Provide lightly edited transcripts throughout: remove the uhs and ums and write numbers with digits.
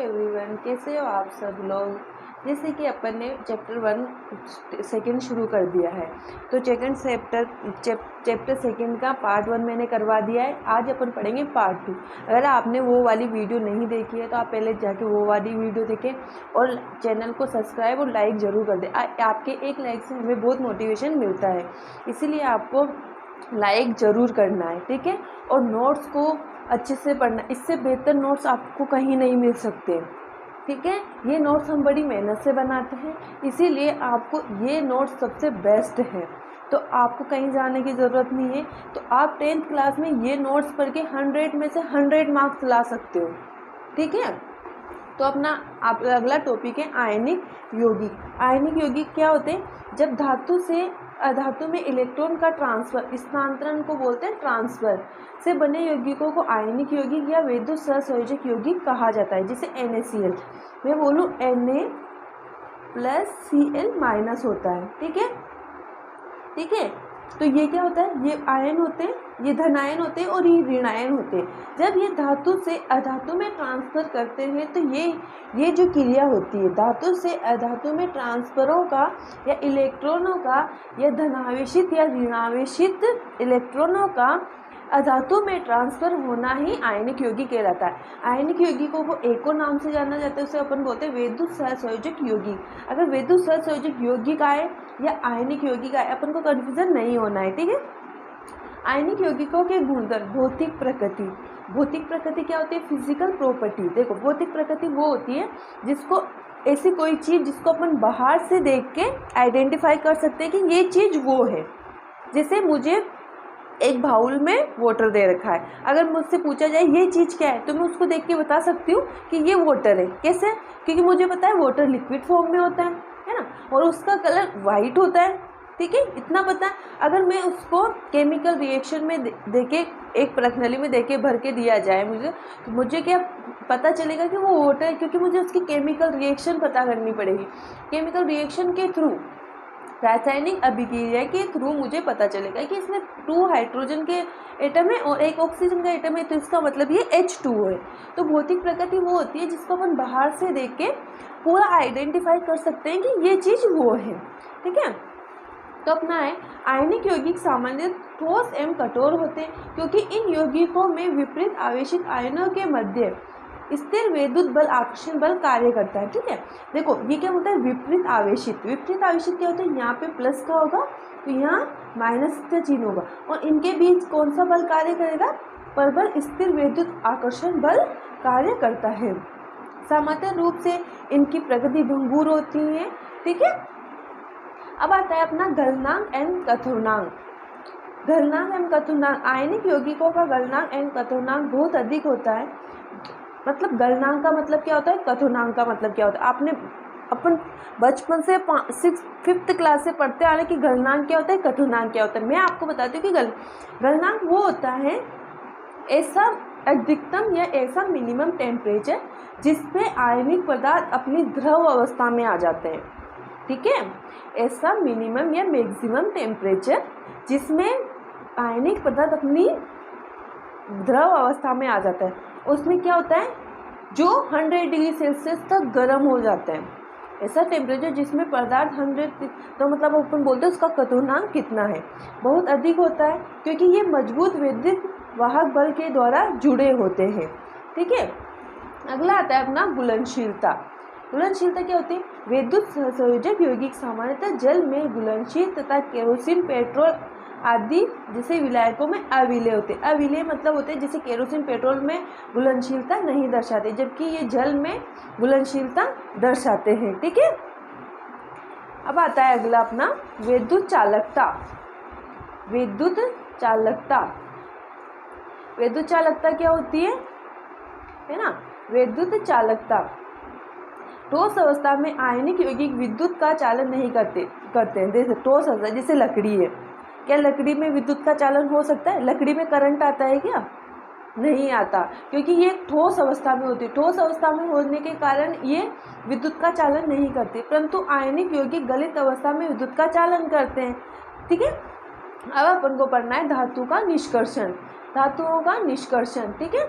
Everyone, कैसे हो आप सब लोग। जैसे कि अपन ने चैप्टर 1 सेकंड शुरू कर दिया है, तो चैप्टर सेकंड का पार्ट 1 मैंने करवा दिया है। आज अपन पढ़ेंगे पार्ट 2। अगर आपने वो वाली वीडियो नहीं देखी है तो आप पहले जाके वो वाली वीडियो देखें और चैनल को सब्सक्राइब और लाइक ज़रूर कर दें। आपके एक लाइक से हमें बहुत मोटिवेशन मिलता है, इसीलिए आपको लाइक ज़रूर करना है, ठीक है। और नोट्स को अच्छे से पढ़ना, इससे बेहतर नोट्स आपको कहीं नहीं मिल सकते, ठीक है। ये नोट्स हम बड़ी मेहनत से बनाते हैं, इसीलिए आपको ये नोट्स सबसे बेस्ट है। तो आपको कहीं जाने की ज़रूरत नहीं है, तो आप 10th क्लास में ये नोट्स पढ़ के 100 में से 100 मार्क्स ला सकते हो, ठीक है। तो अपना आप अगला टॉपिक है आयनिक यौगिक। आयनिक यौगिक क्या होते हैं? जब धातु से अधातु में इलेक्ट्रॉन का ट्रांसफर, स्थानांतरण को बोलते हैं ट्रांसफर, से बने यौगिकों को आयनिक यौगिक या वैद्युत सहसंयोजक यौगिक कहा जाता है। जैसे NaCl, मैं बोलूँ Na+Cl- होता है, ठीक है, ठीक है। तो ये क्या होता है? ये आयन होते हैं, ये धनायन होते हैं और ये ऋणायन होते हैं। जब ये धातु से अधातु में ट्रांसफर करते हैं तो ये जो क्रिया होती है धातु से अधातु में ट्रांसफरों का या इलेक्ट्रॉनों का या धनावेशित या ऋणावेशित इलेक्ट्रॉनों का अधातु में ट्रांसफर होना ही आयनिक यौगिक कहलाता है। आयनिक यौगिकों को एक और नाम से जाना जाता है, उसे अपन बोलते हैं वैद्युत सहसंयोजक यौगिक। अगर वैद्युत सहसंयोजक यौगिक आए या आयनिक यौगिक आए, अपन को कन्फ्यूजन नहीं होना है, ठीक है। आयनिक यौगिकों के गुणधर्म, भौतिक प्रकृति। भौतिक प्रकृति क्या होती है? Physical property. देखो, भौतिक प्रकृति वो होती है जिसको ऐसी कोई चीज़ जिसको अपन बाहर से देख के आइडेंटिफाई कर सकते हैं कि ये चीज़ वो है। जैसे मुझे एक बाउल में वाटर दे रखा है, अगर मुझसे पूछा जाए ये चीज़ क्या है, तो मैं उसको देख के बता सकती हूँ कि ये वाटर है। कैसे? क्योंकि मुझे पता है वाटर लिक्विड फॉर्म में होता है ना, और उसका कलर वाइट होता है, ठीक है, इतना पता है। अगर मैं उसको केमिकल रिएक्शन में देके एक प्रणाली में देके भर के दिया जाए मुझे, तो मुझे क्या पता चलेगा कि वो वाटर है? क्योंकि मुझे उसकी केमिकल रिएक्शन पता करनी पड़ेगी। केमिकल रिएक्शन के थ्रू, रासायनिक अभिक्रिया के थ्रू मुझे पता चलेगा कि इसमें 2 हाइड्रोजन के एटम है और 1 ऑक्सीजन का एटम है, तो इसका मतलब ये H2O है। तो भौतिक प्रकृति वो होती है जिसको अपन बाहर से देख के पूरा आइडेंटिफाई कर सकते हैं कि ये चीज़ वो है, ठीक है। तो अपना है आयनिक यौगिक सामान्य ठोस एवं कठोर होते हैं, क्योंकि इन यौगिकों में विपरीत आवेशित आयनों के मध्य स्थिर वैद्युत बल, आकर्षण बल कार्य करता है, ठीक है। देखो, ये क्या होता है? विपरीत आवेशित। विपरीत आवेशित क्या होता है? यहाँ पे प्लस का होगा तो यहाँ माइनस का चिन्ह होगा, और इनके बीच कौन सा बल कार्य करेगा? परबल स्थिर वैद्युत आकर्षण बल कार्य करता है। सामान्य रूप से इनकी प्रकृति भंगुर होती है, ठीक है। अब आता है अपना गलनांक एवं कथनांक। गलनांक एवं कथनांक, आयनिक यौगिकों का गलनांक एवं कथनांक बहुत अधिक होता है। मतलब गलनांक का मतलब क्या होता है, कथनांक का मतलब क्या होता है? आपने अपन बचपन से 5th क्लास से पढ़ते आ रहे कि गलनांक क्या होता है, कथनांक क्या होता है। मैं आपको बताती हूँ कि गलनांक वो होता है ऐसा अधिकतम या ऐसा मिनिमम टेम्परेचर जिसपे आयनिक पदार्थ अपनी द्रव अवस्था में आ जाते हैं, ठीक है। ऐसा मिनिमम या मैक्सिमम टेम्परेचर जिसमें आयनिक पदार्थ अपनी द्रव अवस्था में आ जाता है, उसमें क्या होता है? जो 100 डिग्री सेल्सियस तक गर्म हो जाता है। ऐसा टेम्परेचर जिसमें पदार्थ 100, तो मतलब अपन बोलते हैं उसका कथनांक कितना है? बहुत अधिक होता है, क्योंकि ये मजबूत विद्युत वाहक बल के द्वारा जुड़े होते हैं, ठीक है। अगला आता है अपना घुलनशीलता। घुलनशीलता क्या होती है? वैद्युत सहसंयोजक यौगिक सामान्यतः जल में घुलनशील तथा केरोसिन, पेट्रोल आदि जैसे विलायकों में अविलेय होते हैं। अविलेय मतलब होते हैं जैसे केरोसिन, पेट्रोल में घुलनशीलता नहीं दर्शाते, जबकि ये जल में घुलनशीलता दर्शाते हैं, ठीक है। अब आता है अगला अपना वैद्युत चालकता। वैद्युत चालकता, वैद्युत चालकता क्या होती है ना? वैद्युत चालकता, ठोस अवस्था में आयनिक यौगिक विद्युत का चालन नहीं करते हैं। जैसे ठोस अवस्था, जैसे लकड़ी है, क्या लकड़ी में विद्युत का चालन हो सकता है? लकड़ी में करंट आता है क्या? नहीं आता, क्योंकि ये ठोस अवस्था में होती है। ठोस अवस्था में होने के कारण ये विद्युत का चालन नहीं करते, परंतु आयनिक यौगिक गलित अवस्था में विद्युत का चालन करते हैं, ठीक है। अब अपन को पढ़ना है धातु का निष्कर्षण। धातुओं का निष्कर्षण, ठीक है।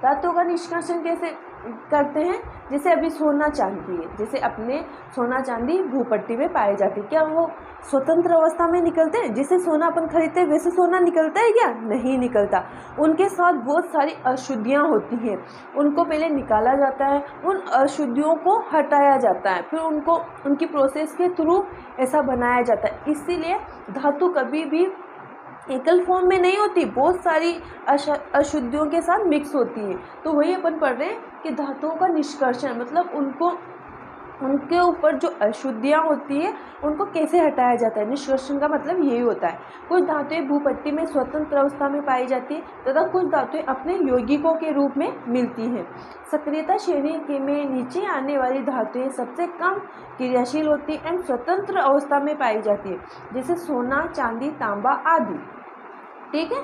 धातुओं का निष्कर्षण कैसे करते हैं। जैसे अभी सोना चांदी है, जैसे अपने सोना चांदी भूपट्टी में पाए जाते हैं, क्या वो स्वतंत्र अवस्था में निकलते हैं? जैसे सोना अपन खरीदते हैं वैसे सोना निकलता है क्या? नहीं निकलता। उनके साथ बहुत सारी अशुद्धियाँ होती हैं, उनको पहले निकाला जाता है, उन अशुद्धियों को हटाया जाता है, फिर उनको उनकी प्रोसेस के थ्रू ऐसा बनाया जाता है। इसीलिए धातु कभी भी एकल फॉर्म में नहीं होती, बहुत सारी अशुद्धियों के साथ मिक्स होती है। तो वही अपन पढ़ रहे हैं कि धातुओं का निष्कर्षण मतलब उनके ऊपर जो अशुद्धियाँ होती है उनको कैसे हटाया जाता है। निष्कर्षण का मतलब यही होता है। कुछ धातुएं भूपट्टी में स्वतंत्र अवस्था में पाई जाती है तथा कुछ धातुएं अपने यौगिकों के रूप में मिलती हैं। सक्रियता श्रेणी के में नीचे आने वाली धातुएं सबसे कम क्रियाशील होती एवं स्वतंत्र अवस्था में पाई जाती है, जैसे सोना, चांदी, तांबा आदि। ठीक है।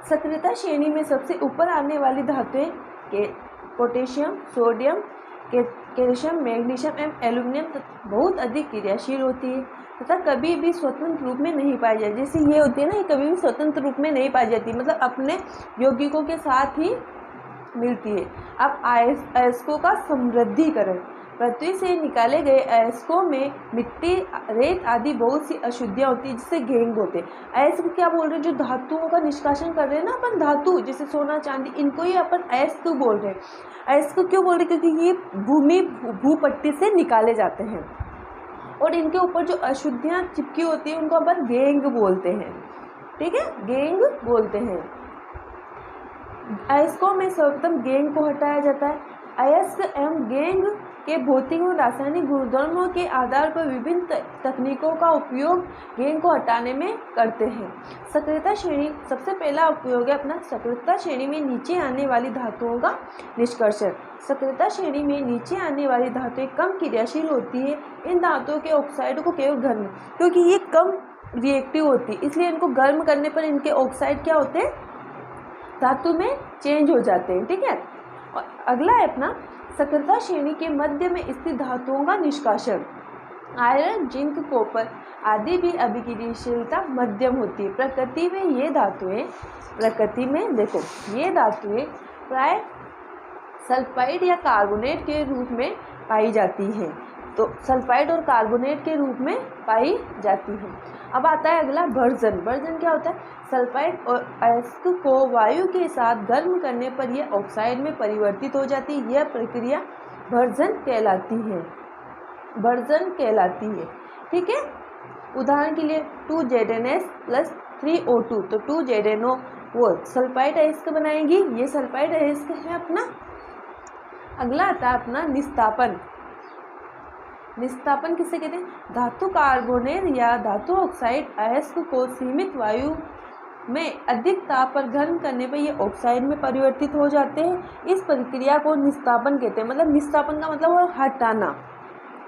सक्रियता श्रेणी में सबसे ऊपर आने वाली धातुएं के पोटेशियम, सोडियम, कैल्शियम, मैग्नीशियम एवं एल्यूमिनियम बहुत अधिक क्रियाशील होती है तथा कभी भी स्वतंत्र रूप में नहीं पाई जाती। जैसे ये होती है ना, ये कभी भी स्वतंत्र रूप में नहीं पाई जाती, मतलब अपने यौगिकों के साथ ही मिलती है। अब अयस्कों का समृद्धिकरण। पृथ्वी से निकाले गए अयस्कों में मिट्टी, रेत आदि बहुत सी अशुद्धियाँ होती है जिससे घेंग होते हैं। अयस्क क्या बोल रहे हैं? जो धातुओं का निष्कासन कर रहे हैं ना अपन, धातु जैसे सोना चांदी, इनको ही अपन अयस्क बोल रहे हैं। अयस्क क्यों बोल रहे हैं? क्योंकि ये भूपट्टी से निकाले जाते हैं और इनके ऊपर जो अशुद्धियाँ चिपकी होती है उनको अपन घेंग बोलते हैं। ठीक है, घेंग बोलते हैं। अयस्कों में सर्वप्रथम घेंग को हटाया जाता है। अयस्क एवं घेंग के भौतिक और रासायनिक गुणधर्मों के आधार पर विभिन्न तकनीकों का उपयोग घेंग को हटाने में करते हैं। सक्रियता श्रेणी, सबसे पहला उपयोग है अपना सक्रियता श्रेणी में नीचे आने वाली धातुओं का निष्कर्षण। सक्रियता श्रेणी में नीचे आने वाली धातुएं कम क्रियाशील होती है। इन धातुओं के ऑक्साइड को केवल गर्म, क्योंकि ये कम रिएक्टिव होती है इसलिए इनको गर्म करने पर इनके ऑक्साइड क्या होते हैं? धातु में चेंज हो जाते हैं। ठीक है। और अगला है अपना सक्रियता श्रेणी के मध्य में स्थित धातुओं का निष्कासन। आयरन, जिंक, कॉपर आदि भी अभिक्रियाशीलता मध्यम होती है। प्रकृति में ये धातुएं प्राय सल्फाइड या कार्बोनेट के रूप में पाई जाती हैं। तो सल्फाइड और कार्बोनेट के रूप में पाई जाती है। अब आता है अगला भर्जन। भर्जन क्या होता है? सल्फाइड और अयस्क को वायु के साथ गर्म करने पर यह ऑक्साइड में परिवर्तित हो जाती है। यह प्रक्रिया भर्जन कहलाती है। ठीक है। उदाहरण के लिए 2ZnS + 3O2, तो 2ZnO वो सल्फाइड अयस्क बनाएंगी। ये सल्फाइड अयस्क है अपना। अगला आता है अपना निस्तापन। निस्तापन किसे कहते हैं? धातु कार्बोनेट या धातु ऑक्साइड अयस्क को सीमित वायु में अधिक ताप पर गर्म करने पर ये ऑक्साइड में परिवर्तित हो जाते हैं। इस प्रक्रिया को निस्तापन कहते हैं। मतलब निस्तापन का मतलब है हटाना।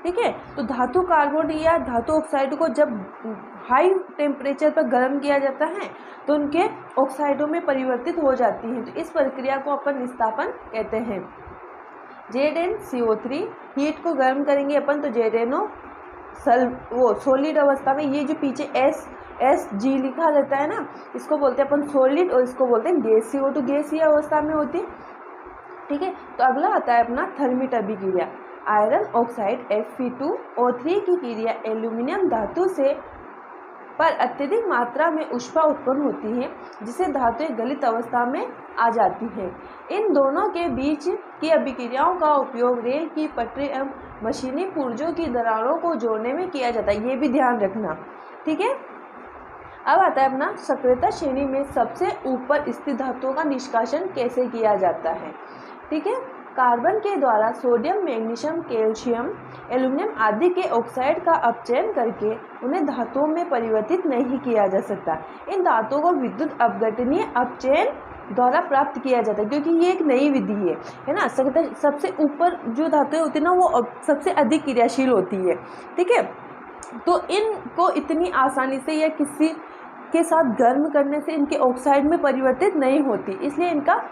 ठीक है। तो धातु कार्बोनेट या धातु ऑक्साइड को जब हाई टेम्परेचर पर गर्म किया जाता है तो उनके ऑक्साइडों में परिवर्तित हो जाती हैं। तो इस प्रक्रिया को अपन निस्तापन कहते हैं। ZnCO3 हीट को गर्म करेंगे अपन तो ZnO सॉलिड अवस्था में, ये जो पीछे SG लिखा रहता है ना, इसको बोलते हैं अपन सॉलिड और इसको बोलते हैं गैस। CO2 गैसीय अवस्था में होती है। ठीक है। तो अगला आता है अपना थर्मिट अभिक्रिया। आयरन ऑक्साइड Fe2O3 की क्रिया एल्यूमिनियम धातु से पर अत्यधिक मात्रा में ऊष्मा उत्पन्न होती है जिससे धातुएं गलित अवस्था में आ जाती हैं। इन दोनों के बीच की अभिक्रियाओं का उपयोग रेल की पटरी एवं मशीनी पुर्जों की दरारों को जोड़ने में किया जाता है। ये भी ध्यान रखना। ठीक है। अब आता है अपना सक्रियता श्रेणी में सबसे ऊपर स्थित धातुओं का निष्कासन कैसे किया जाता है। ठीक है। कार्बन के द्वारा सोडियम, मैग्नीशियम, कैल्शियम, एल्यूमिनियम आदि के ऑक्साइड का अपचयन करके उन्हें धातुओं में परिवर्तित नहीं किया जा सकता। इन धातुओं को विद्युत अपघटनीय अपचयन द्वारा प्राप्त किया जाता है, क्योंकि ये एक नई विधि है ना। सबसे ऊपर जो धातुएं होती है ना वो सबसे अधिक क्रियाशील होती है। ठीक है। तो इनको इतनी आसानी से या किसी के साथ गर्म करने से इनके ऑक्साइड में परिवर्तित नहीं होती, इसलिए इनका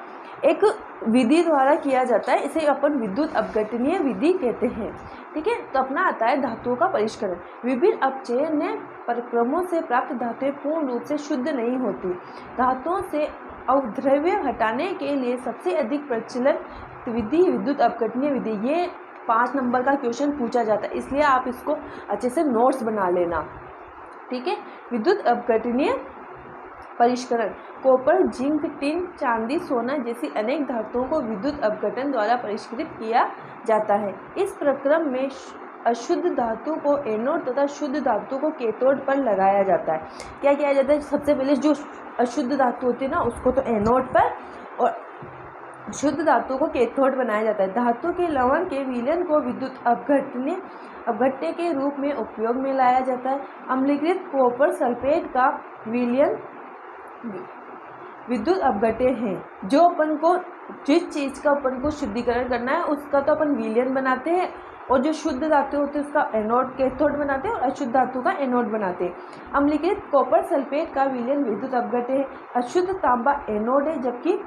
एक विधि द्वारा किया जाता है। इसे अपन विद्युत अपघटनीय विधि कहते हैं। ठीक है। तो अपना आता है धातुओं का परिष्करण। विभिन्न अपचयन प्रक्रमों से प्राप्त धातुएं पूर्ण रूप से शुद्ध नहीं होती। धातुओं से अवद्रव्य हटाने के लिए सबसे अधिक प्रचलन संयुक्त विधि, विद्युत अपघटनीय विधि, ये 5 नंबर का क्वेश्चन पूछा जाता है, इसलिए आप इसको अच्छे से नोट्स बना लेना, ठीक है। विद्युत अपघटनीय परिष्करण, कॉपर, जिंक, टिन, चांदी, सोना जैसी अनेक धातुओं को विद्युत अपघटन द्वारा परिष्कृत किया जाता है। इस प्रक्रम में अशुद्ध धातु को एनोड तथा शुद्ध धातु को कैथोड पर लगाया जाता है। क्या किया जाता है, सबसे पहले जो अशुद्ध धातु होती है ना उसको तो एनोड पर और शुद्ध धातु को कैथोड बनाया जाता है। धातु के लवण के विलयन को विद्युत अपघट्य के रूप में उपयोग में लाया जाता है। अम्लीकृत कॉपर सल्फेट का विलयन विद्युत अपघट्य है। जो अपन को जिस चीज़ का अपन को शुद्धिकरण करना है उसका तो अपन विलयन बनाते हैं, और जो शुद्ध धातु होते हैं उसका एनोड कैथोड बनाते हैं और अशुद्ध धातु का एनोड बनाते हैं। अम्लीकृत कॉपर सल्फेट का विलयन विद्युत अपघट्य है। अशुद्ध तांबा एनोड है, जबकि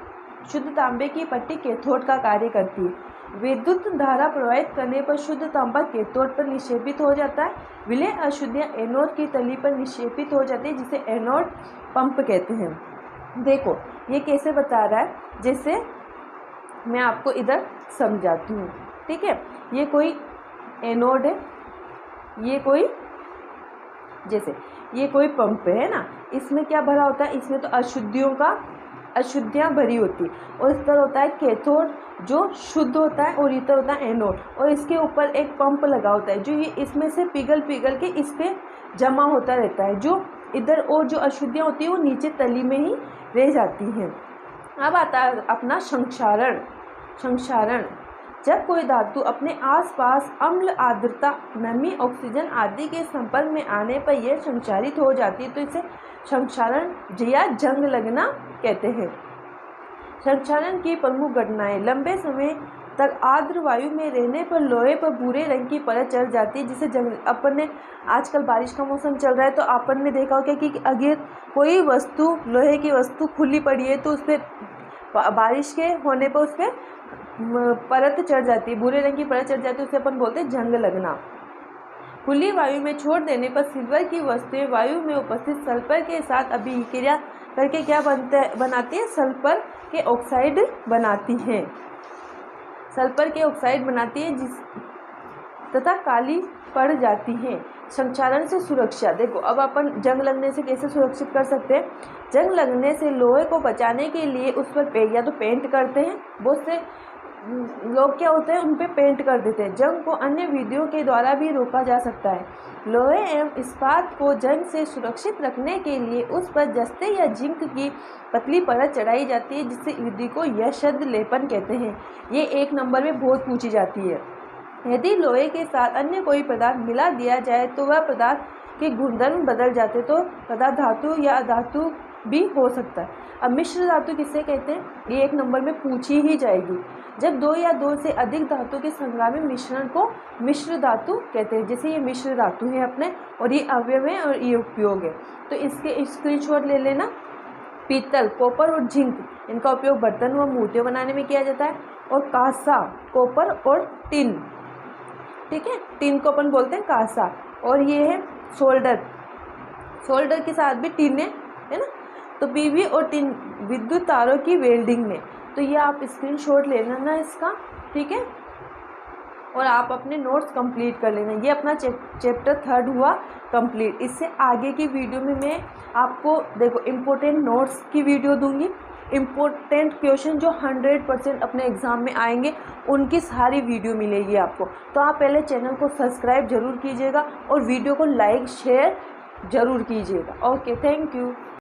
शुद्ध तांबे की पट्टी कैथोड का कार्य करती है। विद्युत धारा प्रवाहित करने पर शुद्ध तांबा कैथोड पर निक्षेपित हो जाता है। विलय अशुद्धियाँ एनोड की तली पर निक्षेपित हो जाती है, जिसे एनोड पंप कहते हैं। देखो ये कैसे बता रहा है, जैसे मैं आपको इधर समझाती हूँ, ठीक है। ये कोई एनोड है, ये कोई जैसे ये कोई पंप है ना, इसमें क्या भरा होता है, इसमें तो अशुद्धियाँ भरी होती है, और इस तरह होता है कैथोड जो शुद्ध होता है, और इधर होता है एनोड, और इसके ऊपर एक पंप लगा होता है जो ये इसमें से पिघल के इस पर जमा होता रहता है। जो इधर और जो अशुद्धियाँ होती है वो नीचे तली में ही रह जाती हैं। अब आता है अपना संक्षारण। जब कोई धातु अपने आसपास अम्ल, आर्द्रता, नमी, ऑक्सीजन आदि के संपर्क में आने पर यह संक्षारित हो जाती है, तो इसे संक्षारण या जंग लगना कहते हैं। संक्षारण की प्रमुख घटनाएं, लंबे समय तक आर्द्र वायु में रहने पर लोहे पर भूरे रंग की परत चढ़ जाती है, जिसे जंग। अपन ने आजकल बारिश का मौसम चल रहा है तो अपन ने देखा होगा कि अगर कोई वस्तु, लोहे की वस्तु खुली पड़ी है तो उस पर बारिश के होने पर उस पर परत चढ़ जाती है, भूरे रंग की परत चढ़ जाती है, उसे अपन बोलते हैं जंग लगना। खुली वायु में छोड़ देने पर सिल्वर की वस्तुएं वायु में उपस्थित सल्फर के साथ अभिक्रिया करके क्या बनाती है, सल्फर के ऑक्साइड बनाती हैं। सल्फर के ऑक्साइड बनाती है तथा काली पड़ जाती हैं। संक्षारण से सुरक्षा, देखो अब अपन जंग लगने से कैसे सुरक्षित कर सकते हैं। जंग लगने से लोहे को बचाने के लिए उस पर या तो पेंट करते हैं, बहुत से लोग क्या होते हैं उन पे पेंट कर देते हैं। जंग को अन्य विधियों के द्वारा भी रोका जा सकता है। लोहे एवं इस्पात को जंग से सुरक्षित रखने के लिए उस पर जस्ते या जिंक की पतली परत चढ़ाई जाती है, जिससे विधि को यशद लेपन कहते हैं। ये 1 नंबर में बहुत पूछी जाती है। यदि लोहे के साथ अन्य कोई पदार्थ मिला दिया जाए तो वह पदार्थ के गुणधर्म बदल जाते, तो पदार्थ धातु या अधातु भी हो सकता है। अब मिश्र धातु किसे कहते हैं, ये 1 नंबर में पूछी ही जाएगी। जब 2 या 2 से अधिक धातु के संगामी मिश्रण को मिश्र धातु कहते हैं। जैसे ये मिश्र धातु है अपने, और ये अवयव है और ये उपयोग है, तो इसके स्क्रीनशॉट ले लेना। पीतल, कॉपर और जिंक, इनका उपयोग बर्तन व मूर्तियाँ बनाने में किया जाता है। और कांसा, कॉपर और टिन, ठीक है, टिन को अपन बोलते हैं कांसा। और ये है सोल्डर के साथ भी टिन है ना, तो पीवी और टिन विद्युत तारों की वेल्डिंग में। तो ये आप स्क्रीनशॉट ले लेना इसका, ठीक है, और आप अपने नोट्स कंप्लीट कर लेना। ये अपना चैप्टर 3 हुआ कंप्लीट। इससे आगे की वीडियो में मैं आपको देखो इम्पोर्टेंट नोट्स की वीडियो दूंगी, इम्पोर्टेंट क्वेश्चन जो 100% अपने एग्ज़ाम में आएंगे उनकी सारी वीडियो मिलेगी आपको। तो आप पहले चैनल को सब्सक्राइब ज़रूर कीजिएगा और वीडियो को लाइक शेयर ज़रूर कीजिएगा। Okay, thank you.